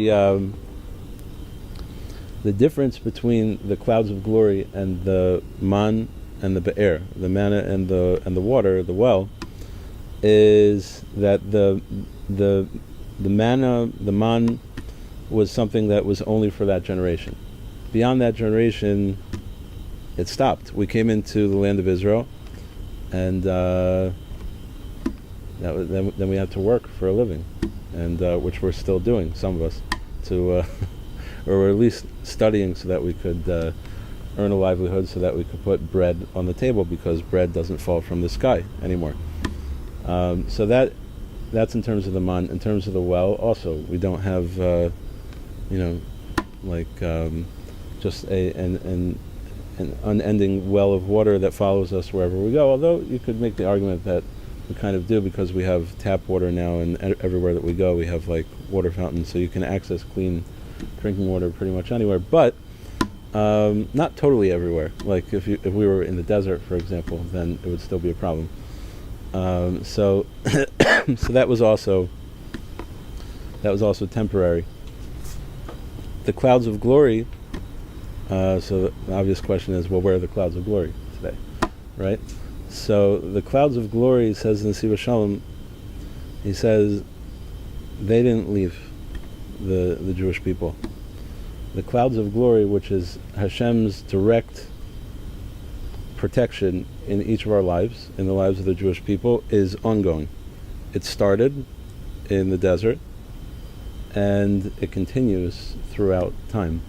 the difference between the clouds of glory and the man and the be'er, the manna and the water, the well, is that the manna, the man, was something that was only for that generation. Beyond that generation, it stopped. We came into the land of Israel, and then we had to work for a living, and which we're still doing, some of us, to or we're at least studying so that we could earn a livelihood, so that we could put bread on the table, because bread doesn't fall from the sky anymore. So that's in terms of the man. In terms of the well, also, we don't have just an unending well of water that follows us wherever we go. Although you could make the argument that we kind of do, because we have tap water now, and everywhere that we go we have like water fountains, so you can access clean drinking water pretty much anywhere, but not totally everywhere. Like if we were in the desert, for example, then it would still be a problem. So that was also temporary. The clouds of glory. So the obvious question is, well, where are the clouds of glory today, right? So the clouds of glory, says in Siva Shalom, he says they didn't leave the Jewish people. The clouds of glory, which is Hashem's direct protection in each of our lives, in the lives of the Jewish people, is ongoing. It started in the desert, and it continues throughout time.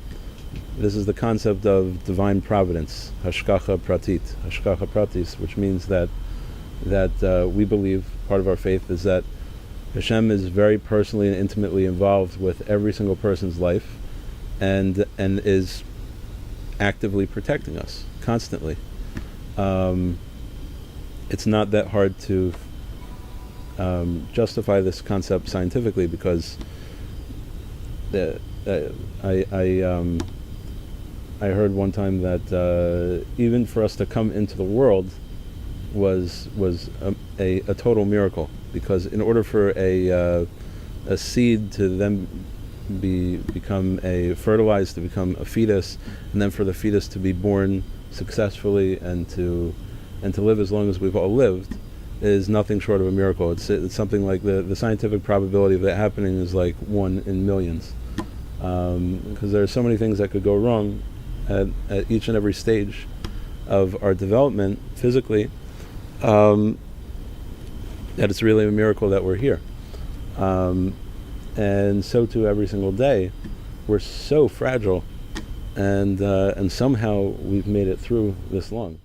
This is the concept of divine providence, hashgacha pratis, which means that we believe, part of our faith is that Hashem is very personally and intimately involved with every single person's life, and is actively protecting us constantly. It's not that hard to justify this concept scientifically, because I heard one time that even for us to come into the world was a total miracle, because in order for a seed to then become fertilized, to become a fetus, and then for the fetus to be born successfully and to live as long as we've all lived, is nothing short of a miracle. It's something like the scientific probability of that happening is like 1 in millions, because there are so many things that could go wrong at each and every stage of our development physically, that it's really a miracle that we're here. And so too every single day. We're so fragile, and somehow we've made it through this long.